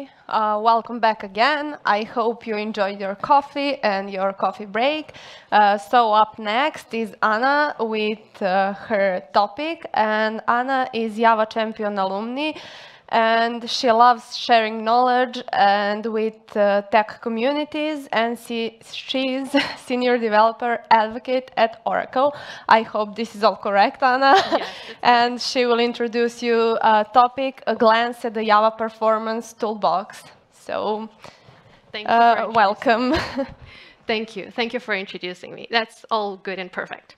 everybody. Welcome back again. I hope you enjoyed your coffee and your coffee break. So up next is Anna with her topic. And Anna is Java Champion alumni. And she loves sharing knowledge and with tech communities. And she's senior developer advocate at Oracle. I hope this is all correct, Anna. Yes, and she will introduce you a topic, a glance at the Java Performance Toolbox. So, Thank you for welcome. Thank you. Thank you for introducing me. That's all good and perfect.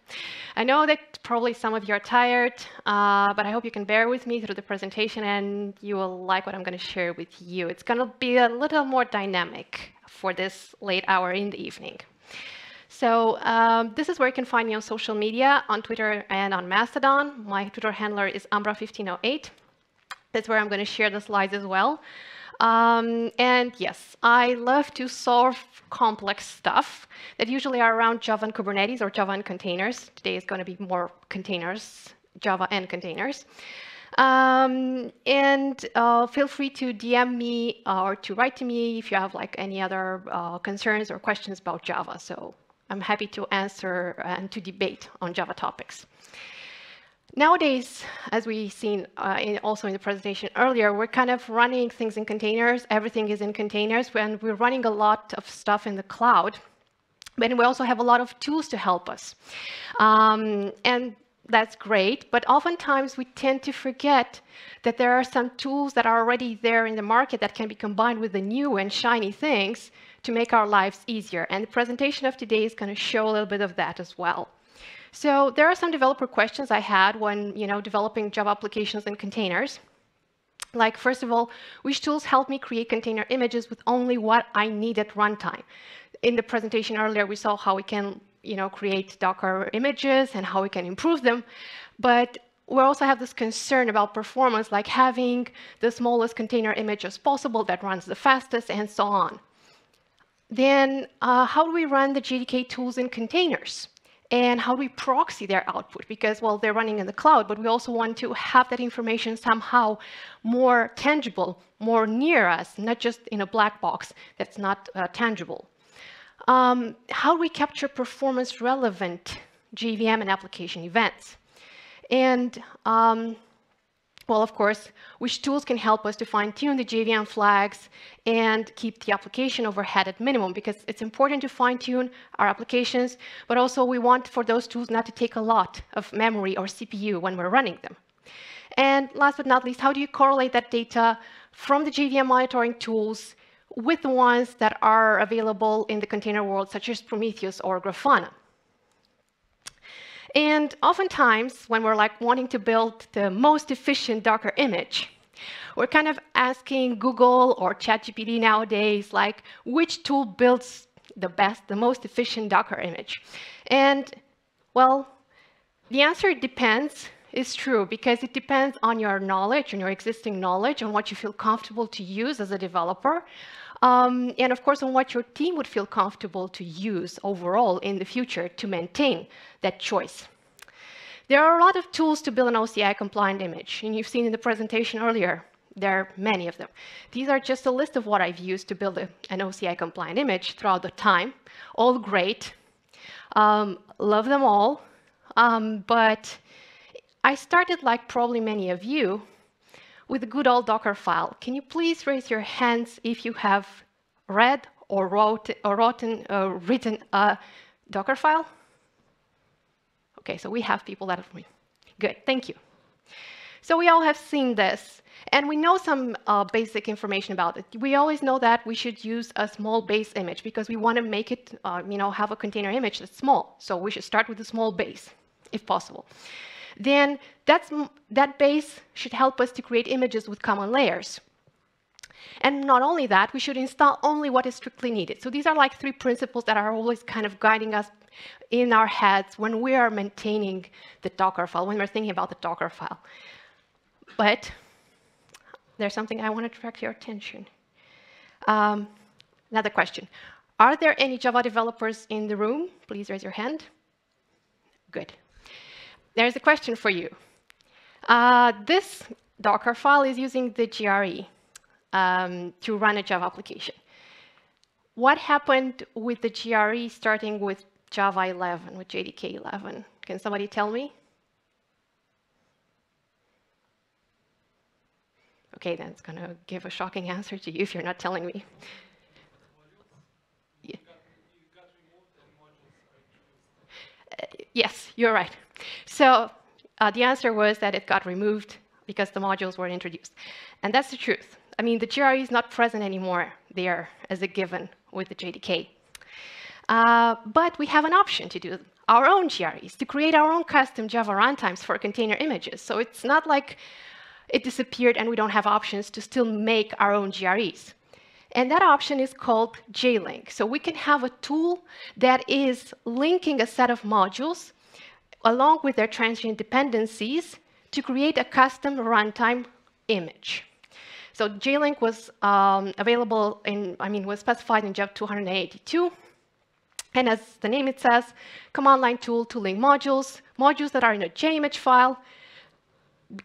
I know that probably some of you are tired, but I hope you can bear with me through the presentation and you will like what I'm going to share with you. It's going to be a little more dynamic for this late hour in the evening. So this is where you can find me on social media, on Twitter and on Mastodon. My Twitter handler is Umbra1508. That's where I'm going to share the slides as well. And yes, I love to solve complex stuff that usually are around Java and Kubernetes or Java and containers. Today is going to be more containers, Java and containers. Feel free to DM me or to write to me if you have like any other concerns or questions about Java. So I'm happy to answer and to debate on Java topics. Nowadays, as we've seen also in the presentation earlier, we're kind of running things in containers. Everything is in containers, and we're running a lot of stuff in the cloud. But we also have a lot of tools to help us. And that's great, but oftentimes we tend to forget that there are some tools that are already there in the market that can be combined with the new and shiny things to make our lives easier. And the presentation of today is going to show a little bit of that as well. So there are some developer questions I had when developing Java applications in containers. Like, first of all, which tools help me create container images with only what I need at runtime? In the presentation earlier, we saw how we can create Docker images and how we can improve them. But we also have this concern about performance, like having the smallest container image as possible that runs the fastest and so on. Then how do we run the JDK tools in containers? And how do we proxy their output? Because, well, they're running in the cloud, but we also want to have that information somehow more tangible, more near us, not just in a black box that's not tangible. How do we capture performance-relevant JVM and application events? And, well, of course, which tools can help us to fine-tune the JVM flags and keep the application overhead at minimum? Because it's important to fine-tune our applications, but also we want for those tools not to take a lot of memory or CPU when we're running them. And last but not least, how do you correlate that data from the JVM monitoring tools with the ones that are available in the container world, such as Prometheus or Grafana? And oftentimes, when we're like wanting to build the most efficient Docker image, we're kind of asking Google or ChatGPT nowadays, like, which tool builds the best, the most efficient Docker image? And, well, the answer depends is true, because it depends on your knowledge, on your existing knowledge, on what you feel comfortable to use as a developer, and of course, on what your team would feel comfortable to use overall in the future to maintain that choice. There are a lot of tools to build an OCI-compliant image, and you've seen in the presentation earlier, there are many of them. These are just a list of what I've used to build an OCI-compliant image throughout the time. All great. Love them all. But I started, like probably many of you, with a good old Docker file. Can you please raise your hands if you have read or written a Docker file? OK, so we have people that have me. Good, thank you. So we all have seen this, and we know some basic information about it. We always know that we should use a small base image because we want to make it, have a container image that's small. So we should start with a small base, if possible. Then that base should help us to create images with common layers. And not only that, we should install only what is strictly needed. So these are like 3 principles that are always kind of guiding us in our heads when we are maintaining the Docker file, when we're thinking about the Docker file. But there's something I want to direct your attention. Another question. Are there any Java developers in the room? Please raise your hand. Good. There's a question for you. This Docker file is using the GRE. to run a Java application. What happened with the GRE starting with Java 11, with JDK 11? Can somebody tell me? Okay, then it's going to give a shocking answer to you if you're not telling me. Yeah. Yes, you're right. So the answer was that it got removed because the modules were introduced. And that's the truth. I mean, the GRE is not present anymore there as a given with the JDK. But we have an option to do our own GREs, to create our own custom Java runtimes for container images. So it's not like it disappeared and we don't have options to still make our own GREs. And that option is called JLink. So we can have a tool that is linking a set of modules along with their transient dependencies to create a custom runtime image. So JLink was available was specified in Java 282. And as the name it says, command line tool to link modules that are in a JImage file.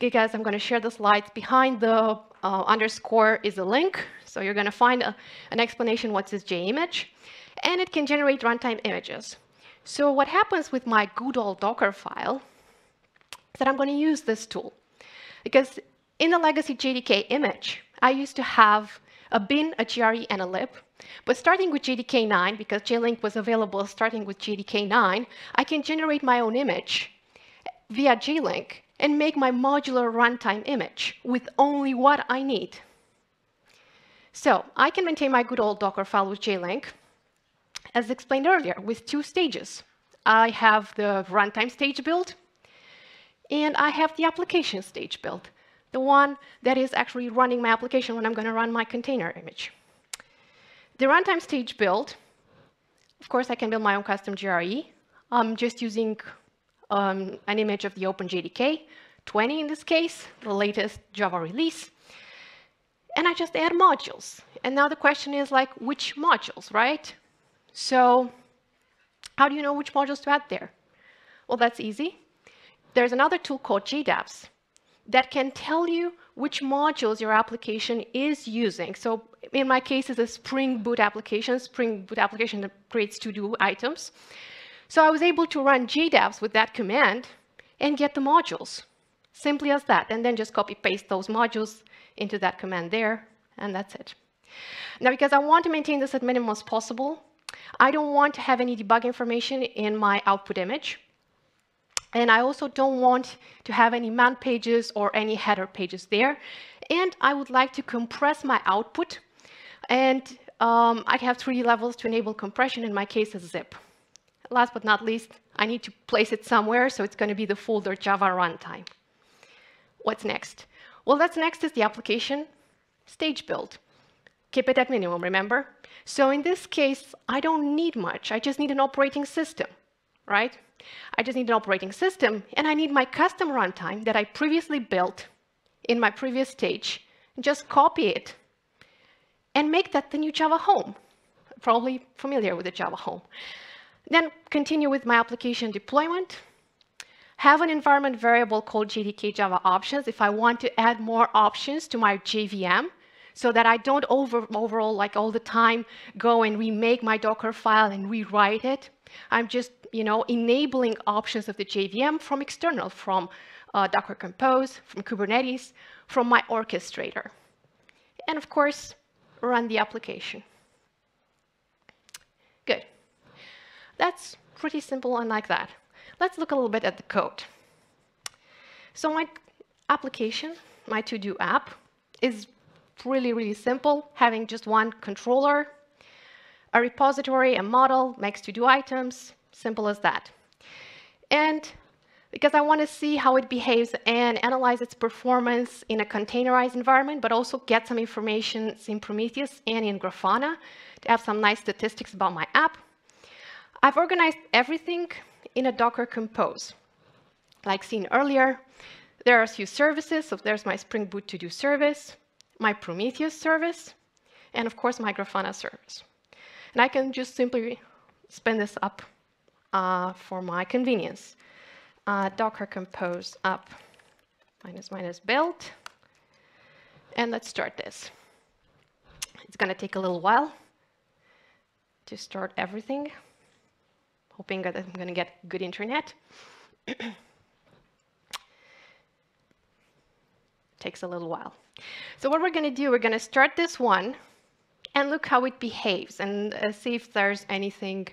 Because I'm going to share the slides, behind the underscore is a link. So you're going to find an explanation what's this JImage. And it can generate runtime images. So what happens with my good old Docker file is that I'm going to use this tool. Because in the legacy JDK image, I used to have a bin, a GRE, and a lib. But starting with JDK 9, because JLink was available starting with JDK 9, I can generate my own image via JLink and make my modular runtime image with only what I need. So I can maintain my good old Docker file with JLink, as explained earlier, with two stages. I have the runtime stage build, and I have the application stage build, the one that is actually running my application when I'm going to run my container image. The runtime stage build, of course, I can build my own custom GRE. I'm just using an image of the OpenJDK 20 in this case, the latest Java release. And I just add modules. And now the question is like, which modules, right? So how do you know which modules to add there? Well, that's easy. There's another tool called JDApps that can tell you which modules your application is using. So in my case, it's a Spring Boot application that creates to-do items. So I was able to run JDApps with that command and get the modules. Simply as that. And then just copy-paste those modules into that command there, and that's it. Now, because I want to maintain this as minimum as possible, I don't want to have any debug information in my output image. And I also don't want to have any man pages or any header pages there. And I would like to compress my output. And I have 3 levels to enable compression, in my case, a zip. Last but not least, I need to place it somewhere, so it's going to be the folder Java runtime. What's next? Well, that's next is the application stage build. Keep it at minimum, remember? So in this case, I don't need much. I just need an operating system, right? I just need an operating system, and I need my custom runtime that I previously built in my previous stage. Just copy it and make that the new Java home. Probably familiar with the Java home. Then continue with my application deployment. Have an environment variable called JDK Java options if I want to add more options to my JVM, so that I don't overall, like all the time, go and remake my Docker file and rewrite it. I'm just, enabling options of the JVM from external, from Docker Compose, from Kubernetes, from my orchestrator. And of course, run the application. Good. That's pretty simple and like that. Let's look a little bit at the code. So my application, my to-do app, is really, really simple, having just one controller, a repository, a model, makes to-do items, simple as that. And because I want to see how it behaves and analyze its performance in a containerized environment, but also get some information in Prometheus and in Grafana to have some nice statistics about my app, I've organized everything in a Docker Compose. Like seen earlier, there are a few services. So there's my Spring Boot to-do service, my Prometheus service, and of course my Grafana service. And I can just simply spin this up for my convenience. Docker Compose up ---- build. And let's start this. going to take a little while to start everything. Hoping that I'm going to get good internet. Takes a little while. So what we're going to do, we're going to start this one and look how it behaves and see if there's anything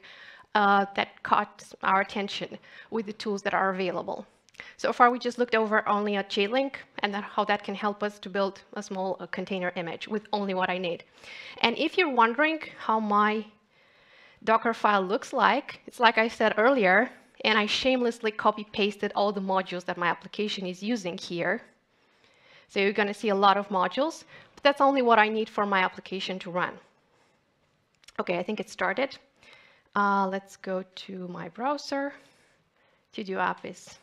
that caught our attention with the tools that are available. So far, we just looked over only at JLink and how that can help us to build a small container image with only what I need. And if you're wondering how my Docker file looks like, it's like I said earlier, and I shamelessly copy-pasted all the modules that my application is using here. So you're going to see a lot of modules, but that's only what I need for my application to run. OK, I think it started. Let's go to my browser. To-do app is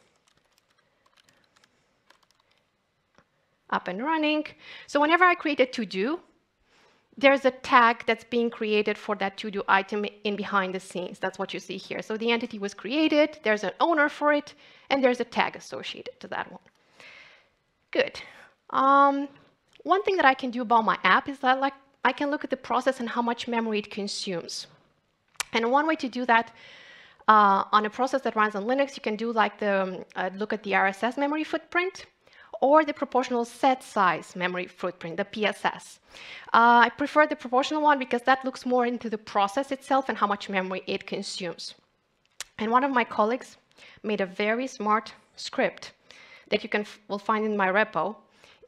up and running. So whenever I create a to-do, there's a tag that's being created for that to-do item in behind the scenes. That's what you see here. So the entity was created, there's an owner for it, and there's a tag associated to that one. Good. One thing that I can do about my app is that I can look at the process and how much memory it consumes. And one way to do that on a process that runs on Linux, you can do like the look at the RSS memory footprint, or the proportional set size memory footprint, the PSS. I prefer the proportional one because that looks more into the process itself and how much memory it consumes. And one of my colleagues made a very smart script that you will find in my repo,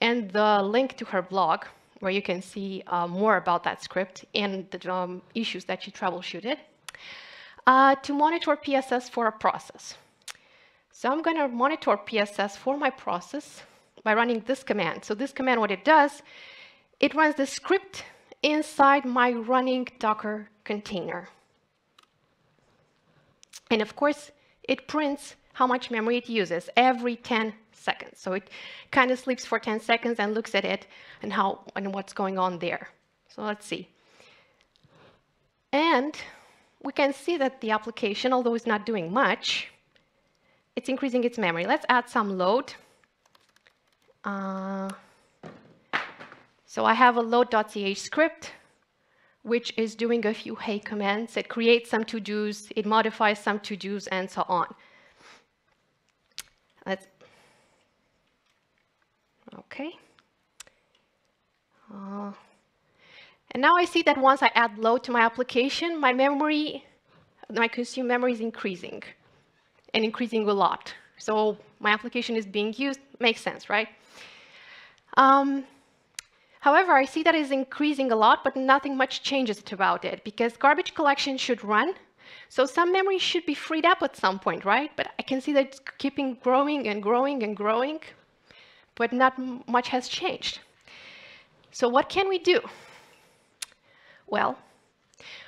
and the link to her blog, where you can see more about that script and the issues that she troubleshooted, to monitor PSS for a process. So I'm going to monitor PSS for my process by running this command. So this command, what it does, it runs the script inside my running Docker container. And of course, it prints how much memory it uses every 10 seconds. So it kind of sleeps for 10 seconds and looks at it and what's going on there. So let's see. And we can see that the application, although it's not doing much, it's increasing its memory. Let's add some load. So I have a load.ch script, which is doing a few hey commands. It creates some to-dos, it modifies some to-dos, and so on. OK. And now I see that once I add load to my application, my consumed memory is increasing, and increasing a lot. So my application is being used. Makes sense, right? However, I see that it's increasing a lot, but nothing much changes about it, because garbage collection should run. So some memory should be freed up at some point, right? But I can see that it's keeping growing and growing and growing, but not much has changed. So what can we do? Well,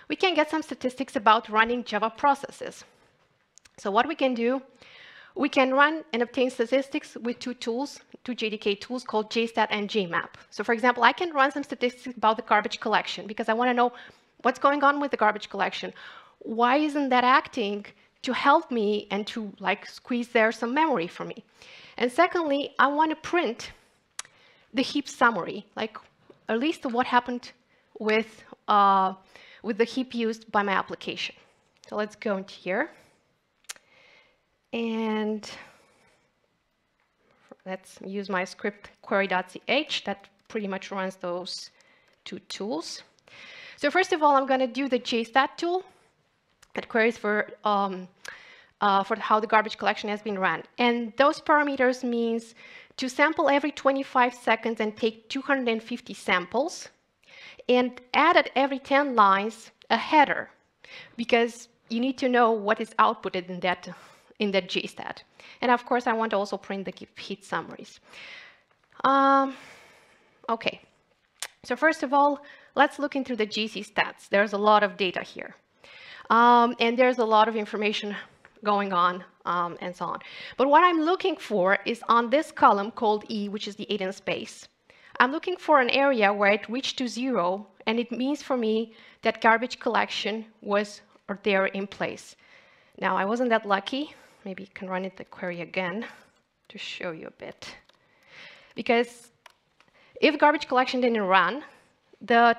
we can get some statistics about running Java processes. So what we can do, we can run and obtain statistics with two JDK tools called jstat and jmap. So for example, I can run some statistics about the garbage collection because I want to know what's going on with the garbage collection. Why isn't that acting to help me and to squeeze there some memory for me? And secondly, I want to print the heap summary, at least what happened with the heap used by my application. So let's go into here. And let's use my script query.ch that pretty much runs those two tools. So first of all, I'm going to do the jstat tool that queries for how the garbage collection has been run. And those parameters means to sample every 25 seconds and take 250 samples, and add at every 10 lines a header, because you need to know what is outputted in that jstat. And of course, I want to also print the heap summaries. OK. So first of all, let's look into the GC stats. There's a lot of data here. And there's a lot of information going on, and so on. But what I'm looking for is on this column called E, which is the hidden space. I'm looking for an area where it reached to 0, and it means for me that garbage collection was there in place. Now, I wasn't that lucky. Maybe you can run the query again to show you a bit. Because if garbage collection didn't run, the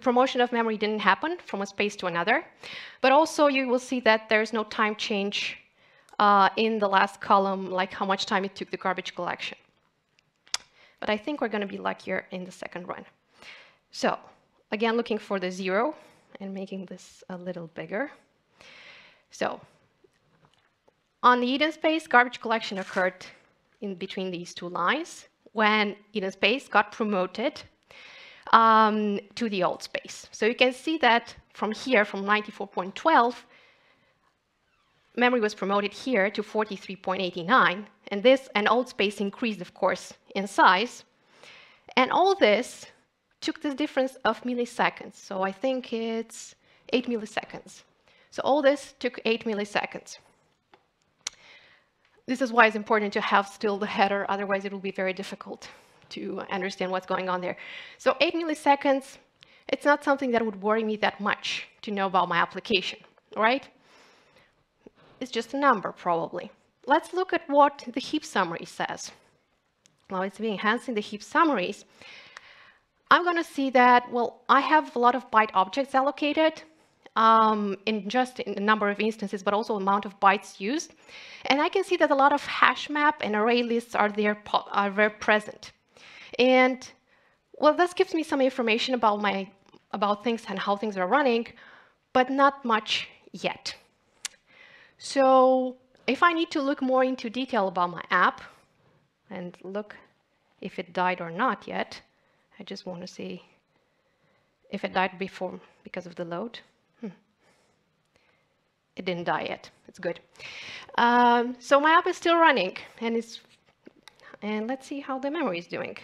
promotion of memory didn't happen from a space to another, but also you will see that there's no time change in the last column, like how much time it took the garbage collection. But I think we're going to be luckier in the second run. So again, looking for the 0 and making this a little bigger. So on the Eden space, garbage collection occurred in between these two lines when Eden space got promoted to the old space. So you can see that from here, from 94.12, memory was promoted here to 43.89, and this and old space increased, of course, in size. And all this took the difference of milliseconds. So I think it's 8 milliseconds. So all this took 8 milliseconds. This is why it's important to have still the header, otherwise it will be very difficult to understand what's going on there. So 8 milliseconds, it's not something that would worry me that much to know about my application, right? It's just a number, probably. Let's look at what the heap summary says. Now it's enhancing the heap summaries. I'm going to see that, well, I have a lot of byte objects allocated in a number of instances, but also amount of bytes used. And I can see that a lot of hash map and array lists are very present. And well, this gives me some information about things and how things are running, but not much yet. So if I need to look more into detail about my app and look if it died or not yet, I just want to see if it died before because of the load. It didn't die yet. It's good. So my app is still running, and let's see how the memory is doing.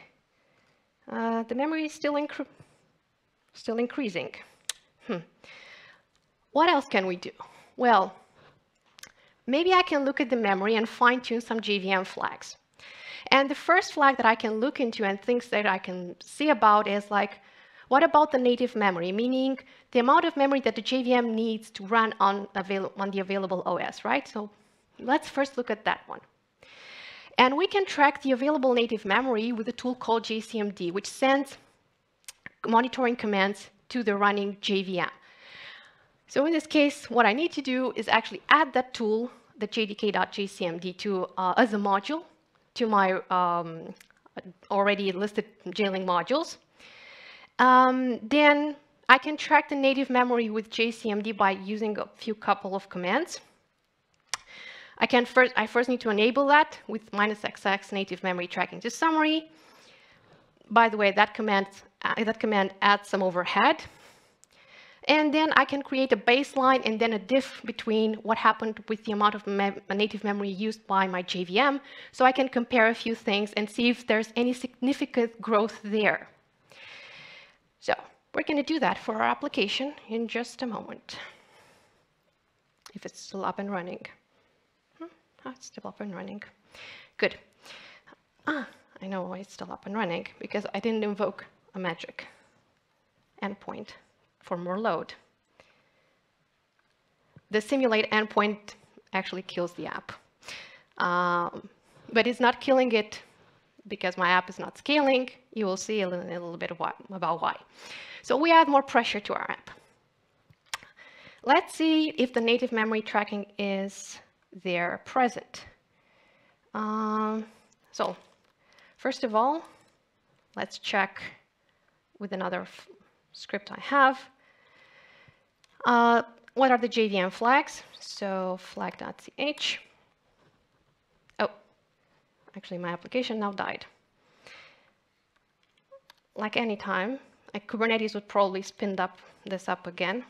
The memory is still increasing. What else can we do? Well, maybe I can look at the memory and fine-tune some JVM flags. And the first flag that I can look into and things that I can see about is like, what about the native memory? Meaning the amount of memory that the JVM needs to run on the available OS, right? So let's first look at that one. And we can track the available native memory with a tool called jcmd, which sends monitoring commands to the running JVM. So in this case, what I need to do is actually add that tool, the jdk.jcmd, as a module to my already listed jailing modules. Then I can track the native memory with jcmd by using a couple of commands. I first need to enable that with -xx native memory tracking to summary. By the way, that command adds some overhead. And then I can create a baseline and then a diff between what happened with the amount of native memory used by my JVM, so I can compare a few things and see if there's any significant growth there. So we're going to do that for our application in just a moment, if it's still up and running. It's still up and running. Good. I know why it's still up and running, because I didn't invoke a magic endpoint for more load. The simulate endpoint actually kills the app. But it's not killing it because my app is not scaling. You will see a little bit about why. So we add more pressure to our app. Let's see if the native memory tracking is there present. So first of all, let's check with another script I have. What are the JVM flags? So flag.ch. Oh, actually my application now died. Like any time, Kubernetes would probably spin this up again,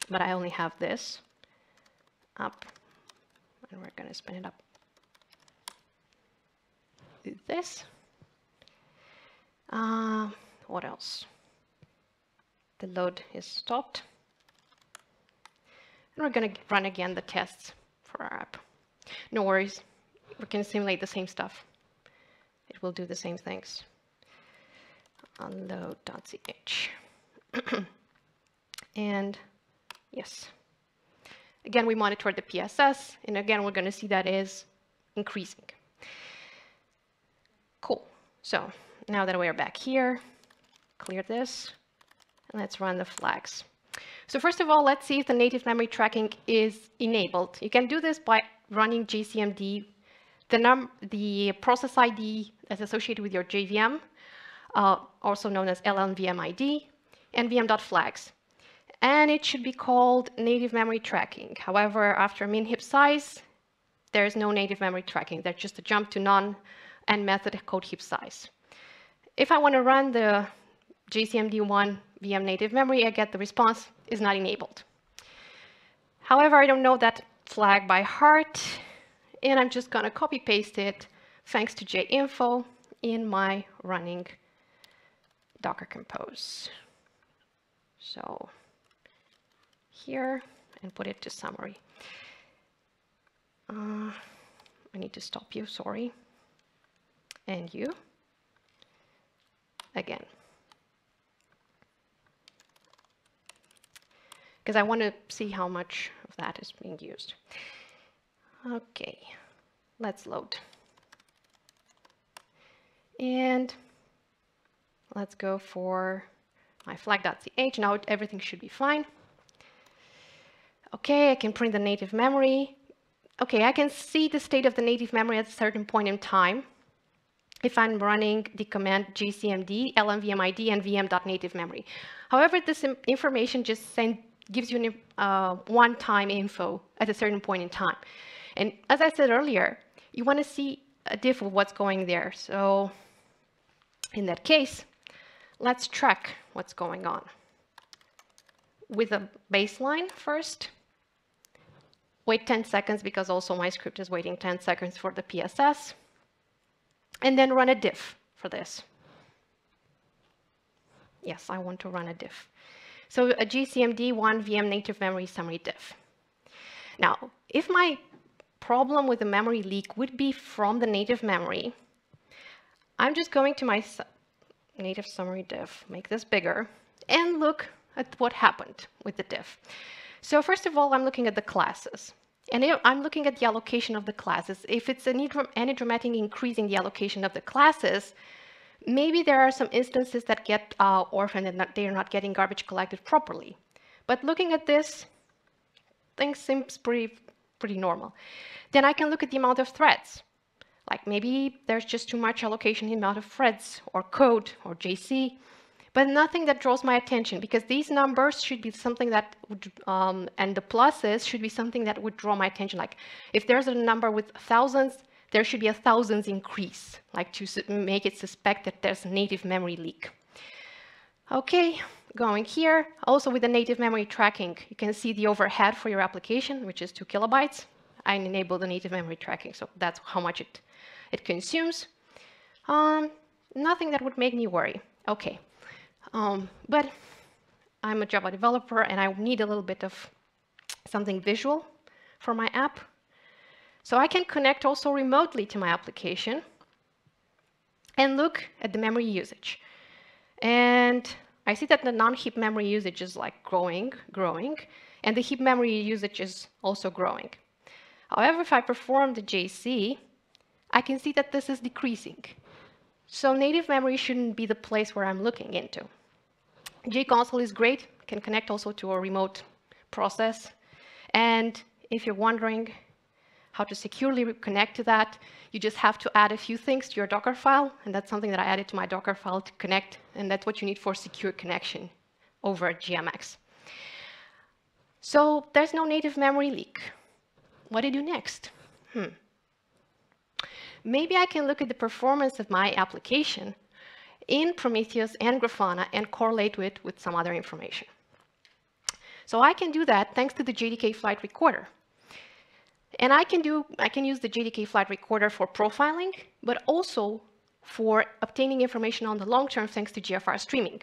but I only have this up, and we're going to spin it up. Do this. What else? The load is stopped. And we're going to run again the tests for our app. No worries, we can simulate the same stuff. It will do the same things. Unload.ch. And yes. Again, we monitor the PSS, and again, we're going to see that is increasing. Cool. So now that we're back here, clear this, and let's run the flags. So first of all, let's see if the native memory tracking is enabled. You can do this by running jcmd, the process ID that's associated with your JVM, also known as LLVM and vm.flags. And it should be called native memory tracking. However, after min heap size, there is no native memory tracking. There's just a jump to none and method code heap size. If I want to run the jcmd1 VM native memory, I get the response is not enabled. However, I don't know that flag by heart, and I'm just going to copy paste it thanks to jinfo in my running Docker Compose. So here, and put it to summary. I need to stop you, sorry. And you. Again. Because I want to see how much of that is being used. Okay, let's load. And let's go for my flag.ch. Now everything should be fine. Okay, I can print the native memory. Okay, I can see the state of the native memory at a certain point in time if I'm running the command jcmd, lmvmid, and vm.native memory. However, this information just gives you one-time info at a certain point in time. And as I said earlier, you want to see a diff of what's going there. So in that case, let's track what's going on with a baseline first. Wait 10 seconds because also my script is waiting 10 seconds for the PSS. And then run a diff for this. Yes, I want to run a diff. So a jcmd1 VM native memory summary diff. Now, if my problem with the memory leak would be from the native memory, I'm just going to my native summary diff, make this bigger, and look at what happened with the diff. So first of all, I'm looking at the classes. And I'm looking at the allocation of the classes. If it's any dramatic increase in the allocation of the classes, maybe there are some instances that get orphaned and they are not getting garbage collected properly. But looking at this, things seems pretty normal. Then I can look at the amount of threads. Like maybe there's just too much allocation in the amount of threads or code or JC, but nothing that draws my attention because these numbers should be something that would, and the pluses should be something that would draw my attention. Like if there's a number with thousands, there should be a thousands increase, like to make it suspect that there's a native memory leak. Okay, going here, also with the native memory tracking, you can see the overhead for your application, which is 2 kilobytes. I enable the native memory tracking, so that's how much it consumes. Nothing that would make me worry. Okay, but I'm a Java developer and I need a little bit of something visual for my app. So I can connect also remotely to my application and look at the memory usage. And I see that the non-heap memory usage is like growing, and the heap memory usage is also growing. However, if I perform the JC, I can see that this is decreasing. So native memory shouldn't be the place where I'm looking into. jconsole is great, can connect also to a remote process. And if you're wondering how to securely connect to that, you just have to add a few things to your Docker file, and that's something that I added to my Docker file to connect, and that's what you need for secure connection over GMX. So there's no native memory leak. What do I do next? Maybe I can look at the performance of my application in Prometheus and Grafana and correlate it with some other information. So I can do that thanks to the JDK flight recorder. And I can use the JDK flight recorder for profiling, but also for obtaining information on the long term thanks to GFR streaming.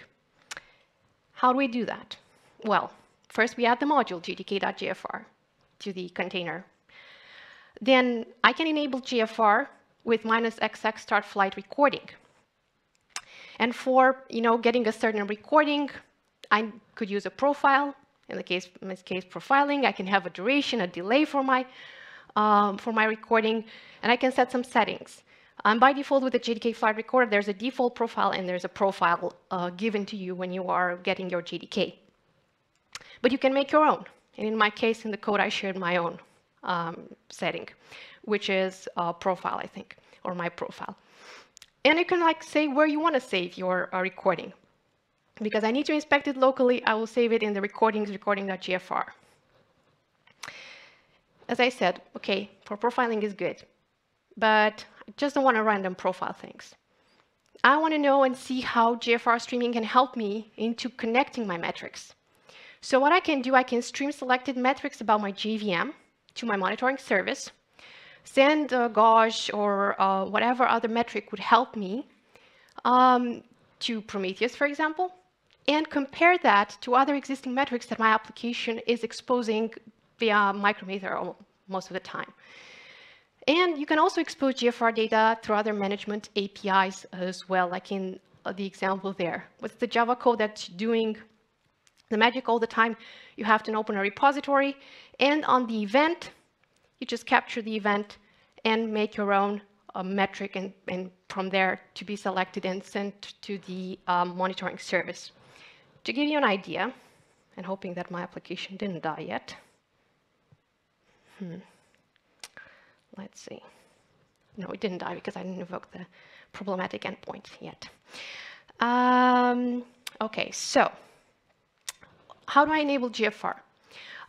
How do we do that? Well, first we add the module jdk.gfr to the container. Then I can enable GFR with -xx start flight recording. And for getting a certain recording, I could use a profile. In this case, profiling. I can have a duration, a delay for my recording, and I can set some settings. And by default, with the JDK flight recorder, there's a default profile and there's a profile given to you when you are getting your JDK. But you can make your own. And in my case, in the code, I shared my own setting, which is profile, I think, or my profile. And you can like say where you want to save your recording. Because I need to inspect it locally, I will save it in the recording.gfr. As I said, okay, for profiling is good, but I just don't want to random profile things. I want to know and see how GFR streaming can help me into connecting my metrics. So what I can do, I can stream selected metrics about my JVM to my monitoring service, send gauge or whatever other metric would help me to Prometheus, for example, and compare that to other existing metrics that my application is exposing via Micrometer most of the time. And you can also expose GFR data through other management APIs as well, like in the example there. With the Java code that's doing the magic all the time, you have to open a repository, and on the event, you just capture the event and make your own metric, and from there to be selected and sent to the monitoring service. To give you an idea, and hoping that my application didn't die yet. Let's see. No, it didn't die because I didn't invoke the problematic endpoint yet. Okay, so how do I enable GFR?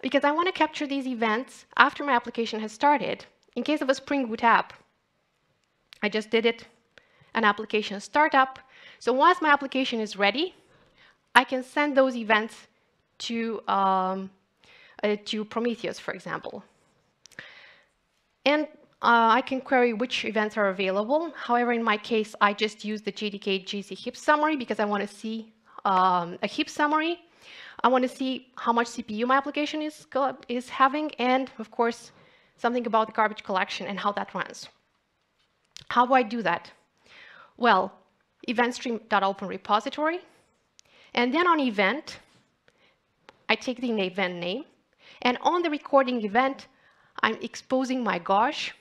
Because I want to capture these events after my application has started. In case of a Spring Boot app, I just did it, an application startup. So once my application is ready, I can send those events to Prometheus, for example. And I can query which events are available. However, in my case, I just use the JDK GC heap summary because I want to see a heap summary. I want to see how much CPU my application is having, and of course, something about the garbage collection and how that runs. How do I do that? Well, event-stream.open repository, and then on event, I take the event name, and on the recording event, I'm exposing my gauge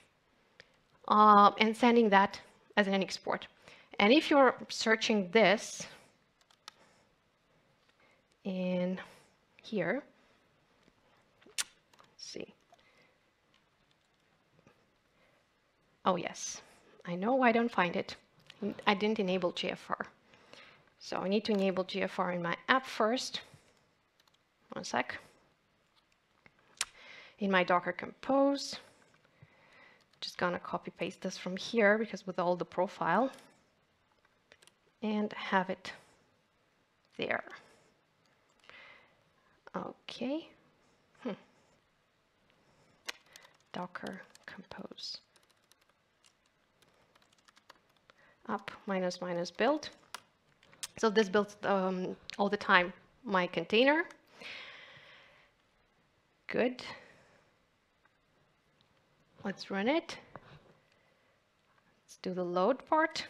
and sending that as an export. And if you're searching this in here, let's see. Oh, yes. I know I don't find it. I didn't enable GFR. So I need to enable GFR in my app first. One sec. In my Docker Compose, just gonna copy paste this from here because with all the profile, and have it there. Okay. Docker Compose. Up -- build. So this builds all the time my container. Good. Let's run it. Let's do the load part.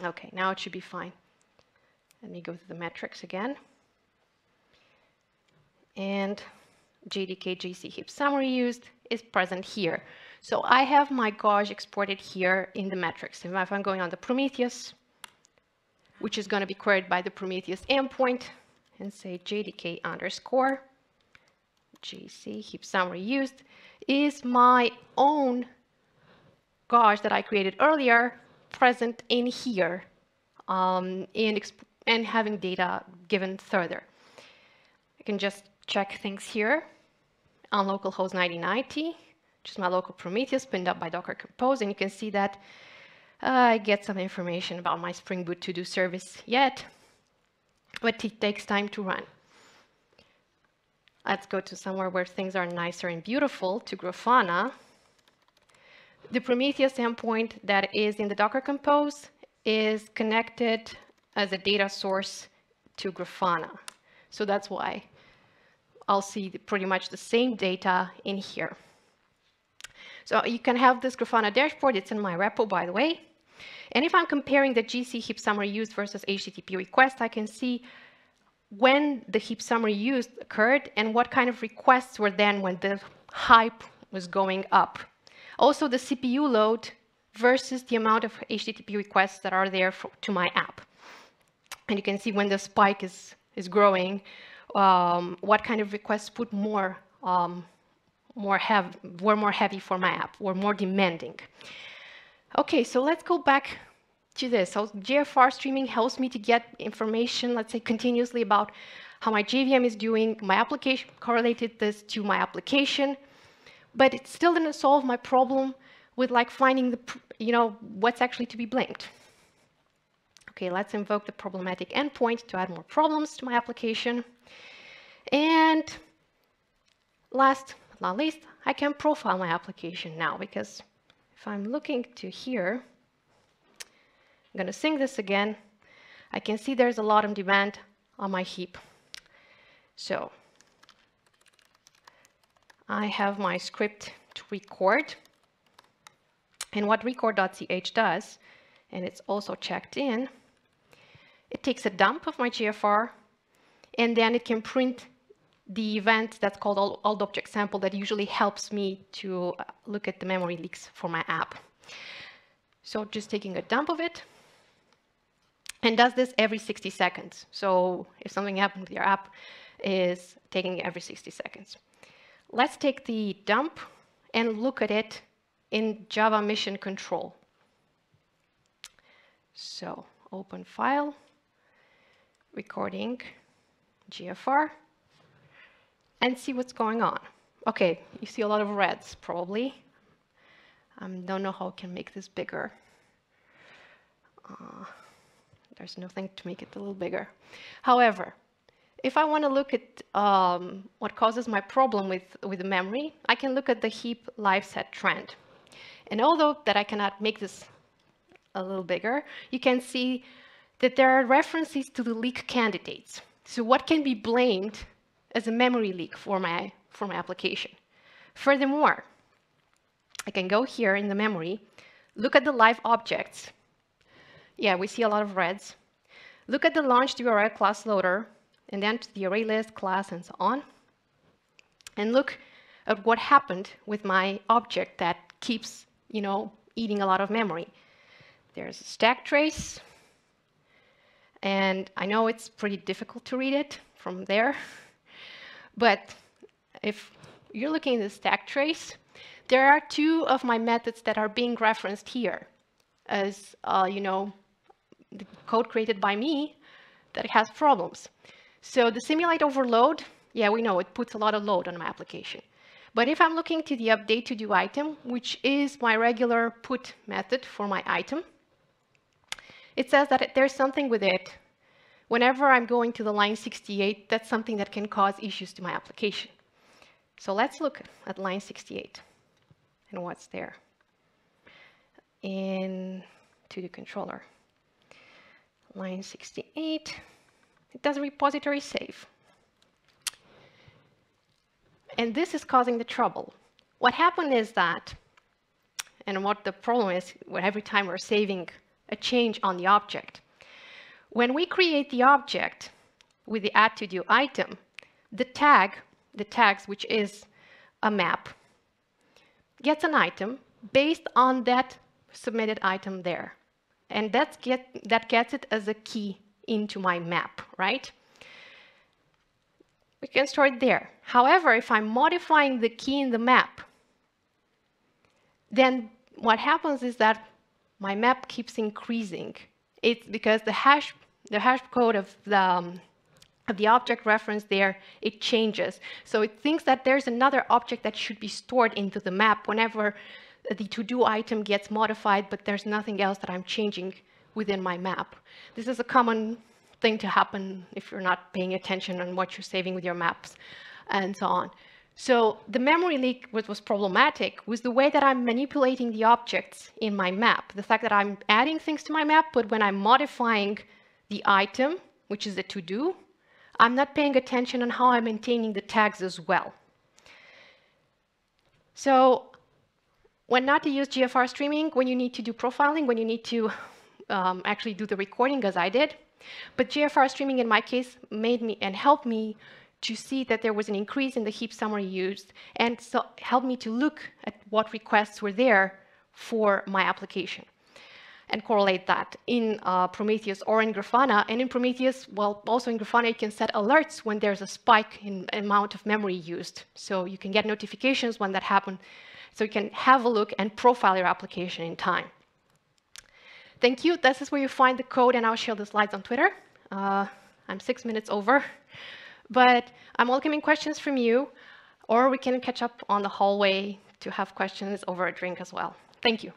Okay, now it should be fine. Let me go to the metrics again. And JDK GC heap summary used is present here. So I have my gauge exported here in the metrics. And if I'm going on the Prometheus, which is going to be queried by the Prometheus endpoint, and say JDK _ GC heap summary used, is my own gauge that I created earlier present in here, and having data given further. I can just check things here on localhost 9090, which is my local Prometheus pinned up by Docker Compose, and you can see that I get some information about my Spring Boot to-do service yet, but it takes time to run. Let's go to somewhere where things are nicer and beautiful, to Grafana. The Prometheus endpoint that is in the Docker Compose is connected as a data source to Grafana. So that's why I'll see pretty much the same data in here. So you can have this Grafana dashboard. It's in my repo, by the way. And if I'm comparing the GC heap summary used versus HTTP request, I can see when the heap summary used occurred and what kind of requests were then when the hype was going up. Also, the CPU load versus the amount of HTTP requests that are there to my app. And you can see when the spike is growing, what kind of requests were more heavy for my app, were more demanding. Okay, so let's go back to this. So GFR streaming helps me to get information, let's say, continuously about how my JVM is doing. My application correlated this to my application, but it still didn't solve my problem with like finding what's actually to be blamed. Okay, let's invoke the problematic endpoint to add more problems to my application. And last but not least, I can profile my application now, because if I'm looking to here, I'm going to sing this again. I can see there's a lot of demand on my heap. So I have my script to record. And what record.ch does, and it's also checked in, it takes a dump of my GFR, and then it can print the event that's called old object sample that usually helps me to look at the memory leaks for my app. So just taking a dump of it, and does this every 60 seconds. So if something happens with your app, is taking it every 60 seconds. Let's take the dump and look at it in Java Mission Control. So open file, recording GFR, and see what's going on. Okay, you see a lot of reds, probably. Don't know how I can make this bigger. There's nothing to make it a little bigger. However, if I want to look at what causes my problem with the memory, I can look at the heap live set trend. And although that I cannot make this a little bigger, you can see that there are references to the leak candidates. So what can be blamed as a memory leak for my application? Furthermore, I can go here in the memory, look at the live objects. Yeah, we see a lot of reds. Look at the launched URL class loader, and then to the array list class and so on. And look at what happened with my object that keeps, eating a lot of memory. There's a stack trace, and I know it's pretty difficult to read it from there, but if you're looking at the stack trace, there are two of my methods that are being referenced here as, the code created by me that has problems. So the simulate overload, yeah, we know it puts a lot of load on my application. But if I'm looking to the update to do item, which is my regular put method for my item, it says that there's something with it. Whenever I'm going to the line 68, that's something that can cause issues to my application. So let's look at line 68 and what's there to the controller. Line 68, it does a repository save. And this is causing the trouble. What happened is that, and what the problem is, every time we're saving a change on the object, when we create the object with the add to do item, the tags, which is a map, gets an item based on that submitted item there. And that gets it as a key into my map, right? We can store it there. However, if I'm modifying the key in the map, then what happens is that my map keeps increasing. It's because the hash code of the object reference there, it changes. So it thinks that there's another object that should be stored into the map whenever the to-do item gets modified, but there's nothing else that I'm changing within my map. This is a common thing to happen if you're not paying attention on what you're saving with your maps and so on. So the memory leak, what was problematic, was the way that I'm manipulating the objects in my map. The fact that I'm adding things to my map, but when I'm modifying the item, which is the to-do, I'm not paying attention on how I'm maintaining the tags as well. So when not to use GFR streaming, when you need to do profiling, when you need to actually do the recording as I did. But GFR streaming in my case made me and helped me to see that there was an increase in the heap summary used, and so helped me to look at what requests were there for my application and correlate that in Prometheus or in Grafana. And in Prometheus, well, also in Grafana, you can set alerts when there's a spike in amount of memory used. So you can get notifications when that happens. So you can have a look and profile your application in time. Thank you. This is where you find the code, and I'll share the slides on Twitter. I'm 6 minutes over, but I'm welcoming questions from you, or we can catch up on the hallway to have questions over a drink as well. Thank you.